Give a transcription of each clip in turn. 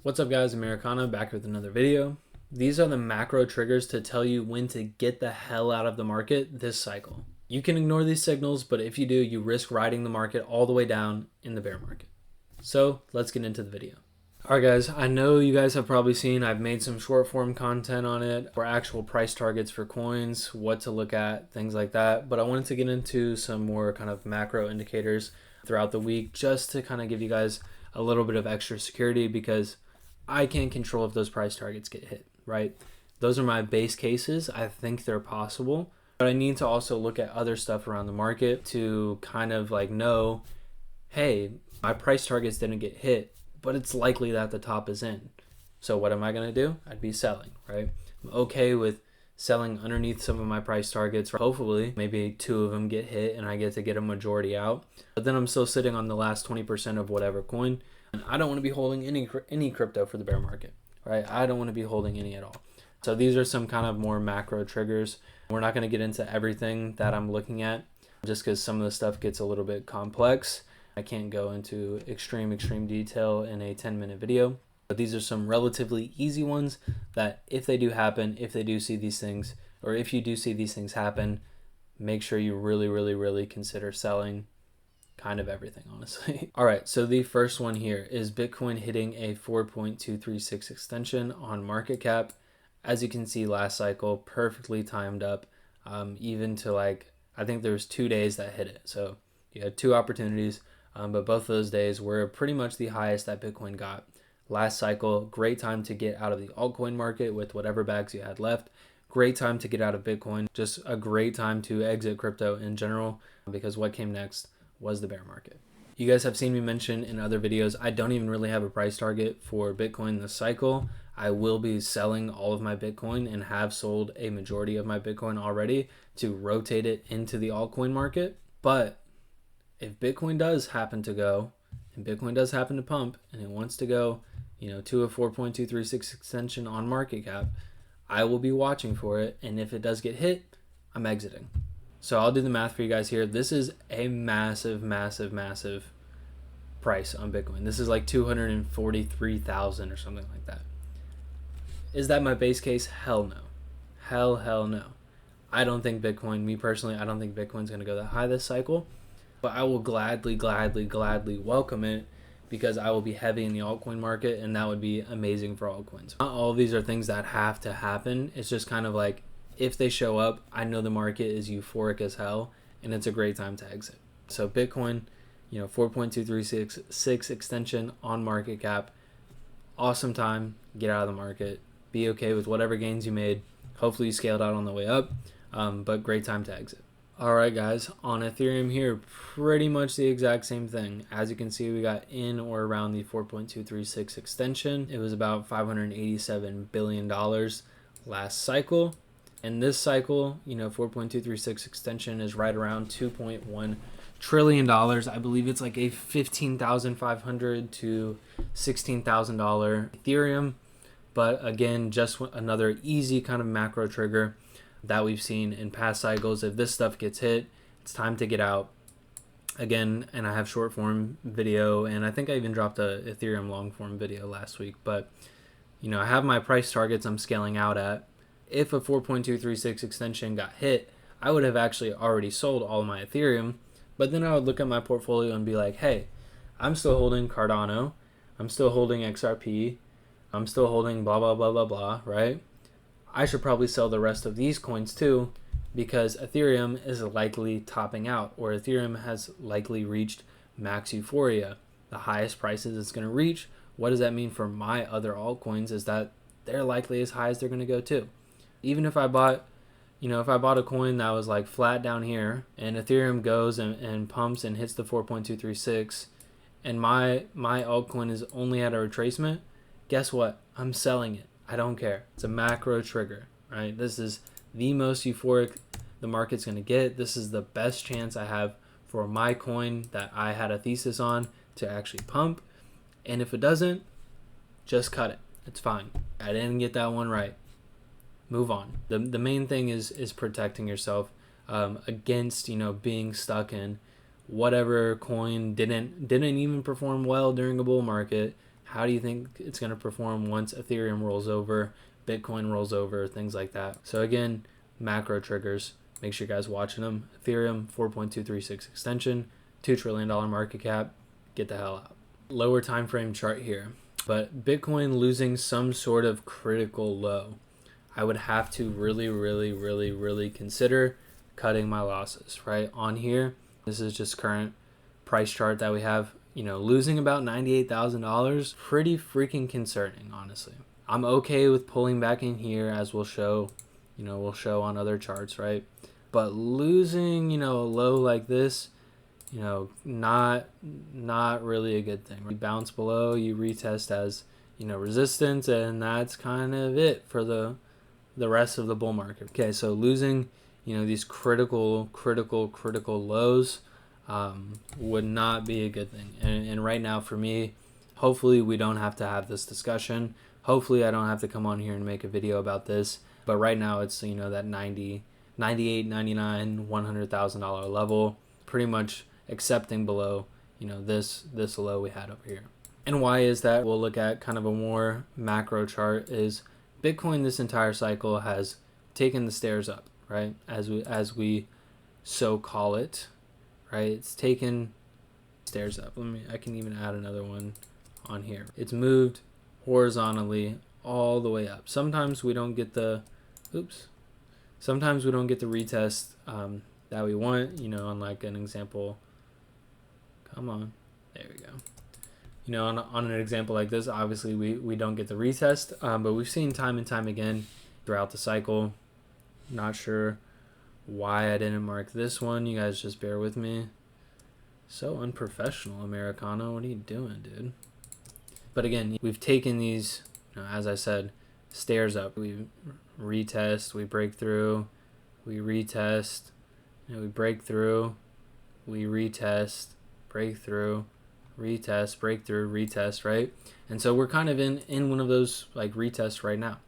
What's up guys, Americana back with another video. These are the macro triggers to tell you when to get the hell out of the market this cycle. You can ignore these signals, but if you do, you risk riding the market all the way down in the bear market. So let's get into the video. Alright guys, I know you guys have probably seen I've made some short form content on it for actual price targets for coins, what to look at, things like that. But I wanted to get into some more kind of macro indicators throughout the week just to kind of give you guys a little bit of extra security because I can't control if those price targets get hit, right? Those are my base cases. I think they're possible, but I need to also look at other stuff around the market to kind of like know, hey, my price targets didn't get hit, but it's likely that the top is in. So what am I going to do? I'd be selling, right? I'm okay with selling underneath some of my price targets. Hopefully, maybe 2 of them get hit and I get to get a majority out. But then I'm still sitting on the last 20% of whatever coin. And I don't want to be holding any crypto for the bear market, right? I don't want to be holding any at all. So these are some kind of more macro triggers. We're not going to get into everything that I'm looking at just because some of the stuff gets a little bit complex. I can't go into extreme detail in a 10-minute video. But these are some relatively easy ones that if they do happen, if they do see these things, or if you do see these things happen, make sure you really consider selling kind of everything, honestly. All right, so the first one here is Bitcoin hitting a 4.236 extension on market cap. As you can see, last cycle, perfectly timed up, even to like, I think there was 2 days that hit it. So you had 2 opportunities, but both of those days were pretty much the highest that Bitcoin got. Last cycle, great time to get out of the altcoin market with whatever bags you had left. Great time to get out of Bitcoin. Just a great time to exit crypto in general because what came next was the bear market. You guys have seen me mention in other videos, I don't even really have a price target for Bitcoin this cycle. I will be selling all of my Bitcoin and have sold a majority of my Bitcoin already to rotate it into the altcoin market. But if Bitcoin does happen to go, and Bitcoin does happen to pump, and it wants to go, to a 4.236 extension on market cap, I will be watching for it. And if it does get hit, I'm exiting. So I'll do the math for you guys here. This is a massive price on Bitcoin. This is like 243,000 or something like that. Is that my base case? Hell no. Hell no. I don't think Bitcoin, me personally, I don't think Bitcoin's going to go that high this cycle. But I will gladly welcome it because I will be heavy in the altcoin market and that would be amazing for altcoins. Not all of these are things that have to happen. It's just kind of like, if they show up, I know the market is euphoric as hell and it's a great time to exit. So Bitcoin, 4.236 extension on market cap, awesome time, get out of the market, be okay with whatever gains you made. Hopefully you scaled out on the way up, but great time to exit. All right, guys, on Ethereum here, pretty much the exact same thing. As you can see, we got in or around the 4.236 extension. It was about $587 billion last cycle. And this cycle, 4.236 extension is right around $2.1 trillion. I believe it's like a $15,500 to $16,000 Ethereum. But again, just another easy kind of macro trigger that we've seen in past cycles. If this stuff gets hit, it's time to get out. Again, and I have short form video, and I think I even dropped a Ethereum long form video last week. But, I have my price targets I'm scaling out at. If a 4.236 extension got hit, I would have actually already sold all of my Ethereum, but then I would look at my portfolio and be like, hey, I'm still holding Cardano, I'm still holding XRP, I'm still holding blah, right? I should probably sell the rest of these coins too because Ethereum is likely topping out, or Ethereum has likely reached max euphoria, the highest prices it's going to reach. What does that mean for my other altcoins is that they're likely as high as they're going to go too. Even if I bought, a coin that was like flat down here and Ethereum goes and pumps and hits the 4.236 and my altcoin is only at a retracement, guess what? I'm selling it. I don't care. It's a macro trigger, right? This is the most euphoric the market's going to get. This is the best chance I have for my coin that I had a thesis on to actually pump. And if it doesn't, just cut it. It's fine. I didn't get that one right. Move on. The main thing is protecting yourself against being stuck in whatever coin didn't even perform well during a bull market, How do you think it's going to perform once Ethereum rolls over, Bitcoin rolls over, things like that? So again, macro triggers. Make sure you guys watching them. Ethereum 4.236 extension, $2 trillion market cap. Get the hell out. Lower time frame chart here. But Bitcoin losing some sort of critical low, I would have to really consider cutting my losses, right? On here, this is just current price chart that we have. Losing about $98,000, pretty freaking concerning, honestly. I'm okay with pulling back in here, as we'll show, we'll show on other charts, right? But losing, a low like this, not really a good thing. You bounce below, you retest as, resistance, and that's kind of it for the rest of the bull market. Okay, so losing, these critical lows would not be a good thing. And right now for me, hopefully we don't have to have this discussion. Hopefully I don't have to come on here and make a video about this. But right now it's, that 90, 98, 99, $100,000 level, pretty much accepting below, this low we had over here. And why is that? We'll look at kind of a more macro chart. Is Bitcoin this entire cycle has taken the stairs up, right? As we so call it, right? It's taken stairs up. I can even add another one on here. It's moved horizontally all the way up. Sometimes we don't get the retest that we want, on like an example. Come on, there we go. On an example like this, obviously we don't get the retest, but we've seen time and time again throughout the cycle. Not sure why I didn't mark this one. You guys just bear with me. So unprofessional, Americano. What are you doing, dude? But again, we've taken these, as I said, stairs up. We retest, we break through, we retest, we break through, we retest, break through, retest, breakthrough, retest, right? And so we're kind of in one of those like retests right now.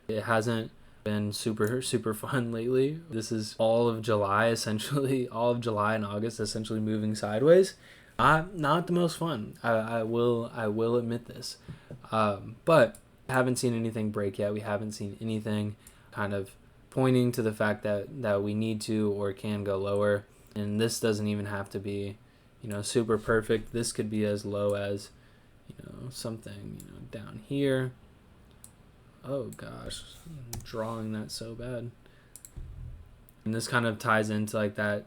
It hasn't been super fun lately. This is all of July, essentially, all of July and August essentially moving sideways. Not the most fun. I will admit this. But I haven't seen anything break yet. We haven't seen anything kind of pointing to the fact that we need to or can go lower. And this doesn't even have to be super perfect. This could be as low as, something, down here. Oh gosh, I'm drawing that so bad. And this kind of ties into like that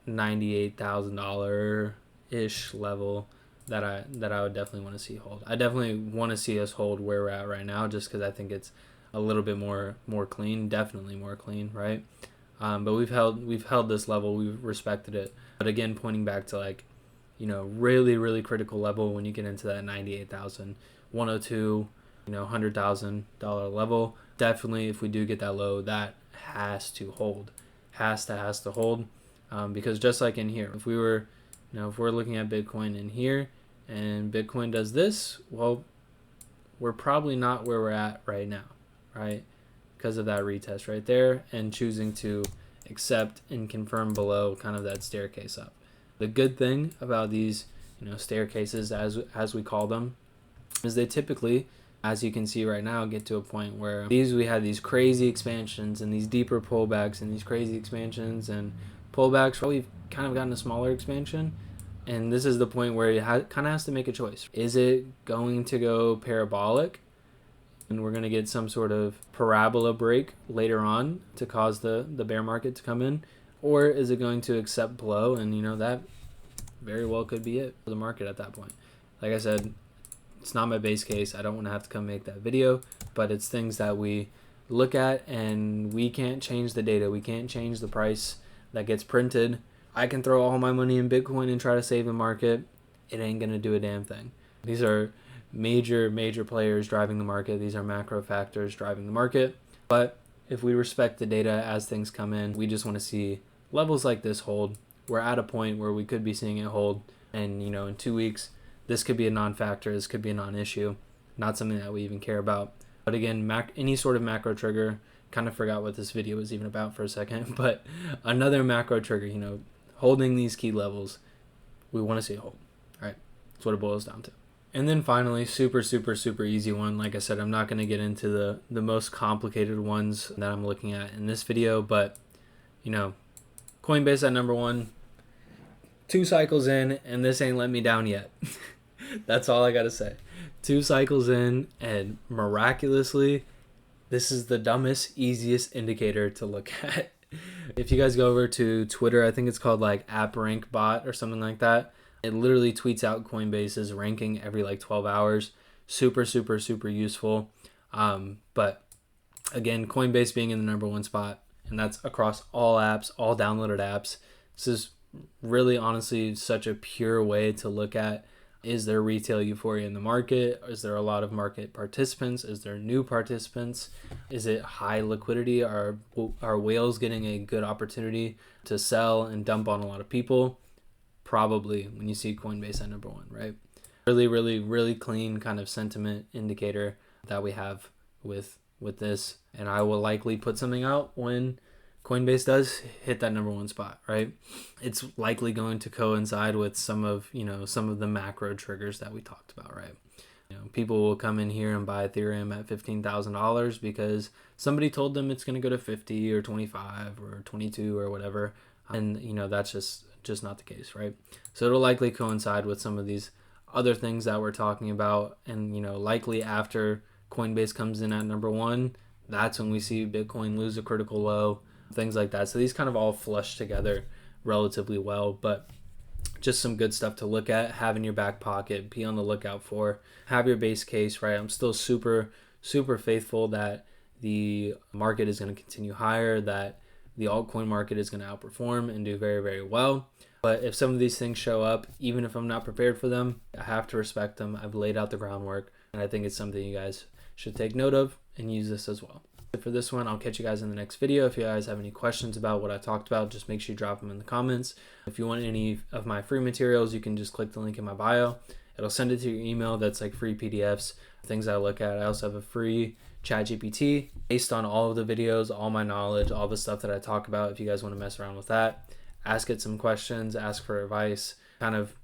$98,000-ish level that I would definitely want to see hold. I definitely want to see us hold where we're at right now, just because I think it's a little bit more clean, definitely more clean, right? But we've held this level, we've respected it. But again, pointing back to like, really critical level when you get into that 98,000, 102, $100,000 level. Definitely, if we do get that low, that has to hold, has to hold, because just like in here, if we were, if we're looking at Bitcoin in here and Bitcoin does this, well, we're probably not where we're at right now, right? Because of that retest right there and choosing to accept and confirm below kind of that staircase up. The good thing about these, staircases, as we call them, is they typically, as you can see right now, get to a point where we had these crazy expansions and these deeper pullbacks and these crazy expansions and pullbacks. Well, we've kind of gotten a smaller expansion, and this is the point where it kind of has to make a choice. Is it going to go parabolic, and we're going to get some sort of parabola break later on to cause the bear market to come in? Or is it going to accept below? And, that very well could be it for the market at that point. Like I said, it's not my base case. I don't want to have to come make that video, but it's things that we look at, and we can't change the data. We can't change the price that gets printed. I can throw all my money in Bitcoin and try to save the market. It ain't going to do a damn thing. These are major players driving the market. These are macro factors driving the market. But if we respect the data as things come in, we just want to see levels like this hold. We're at a point where we could be seeing it hold, and in 2 weeks this could be a non-factor, this could be a non-issue, not something that we even care about. But again, any sort of macro trigger, kind of forgot what this video was even about for a second, but another macro trigger, holding these key levels, we want to see it hold. All right, that's what it boils down to. And then finally, super easy one. Like I said, I'm not going to get into the most complicated ones that I'm looking at in this video, but you know, Coinbase at number 1, 2 cycles in, and this ain't let me down yet. That's all I got to say. 2 cycles in, and miraculously, this is the dumbest, easiest indicator to look at. If you guys go over to Twitter, I think it's called like AppRankBot or something like that. It literally tweets out Coinbase's ranking every like 12 hours. Super useful. But again, Coinbase being in the number 1 spot, and that's across all apps, all downloaded apps. This is really honestly such a pure way to look at, is there retail euphoria in the market? Is there a lot of market participants? Is there new participants? Is it high liquidity? Are whales getting a good opportunity to sell and dump on a lot of people? Probably, when you see Coinbase at number 1, right? Really clean kind of sentiment indicator that we have with this. And I will likely put something out when Coinbase does hit that number 1 spot, right? It's likely going to coincide with some of the macro triggers that we talked about, right? People will come in here and buy Ethereum at $15,000 because somebody told them it's going to go to 50 or 25 or 22 or whatever. And, that's just not the case, right? So it'll likely coincide with some of these other things that we're talking about. And, likely after Coinbase comes in at number 1, that's when we see Bitcoin lose a critical low, things like that. So these kind of all flush together relatively well, but just some good stuff to look at, have in your back pocket, be on the lookout for, have your base case, right? I'm still super faithful that the market is going to continue higher, that the altcoin market is going to outperform and do very well. But if some of these things show up, even if I'm not prepared for them, I have to respect them. I've laid out the groundwork, and I think it's something you guys should take note of and use this as well. For this one, I'll catch you guys in the next video. If you guys have any questions about what I talked about, just make sure you drop them in the comments. If you want any of my free materials, you can just click the link in my bio. It'll send it to your email. That's like free PDFs, things I look at. I also have a free ChatGPT based on all of the videos, all my knowledge, all the stuff that I talk about. If you guys want to mess around with that, ask it some questions, ask for advice, kind of,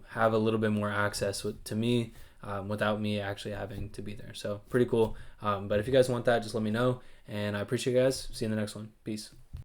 have a little bit more access to me without me actually having to be there. So pretty cool. But if you guys want that, just let me know. And I appreciate you guys. See you in the next one. Peace.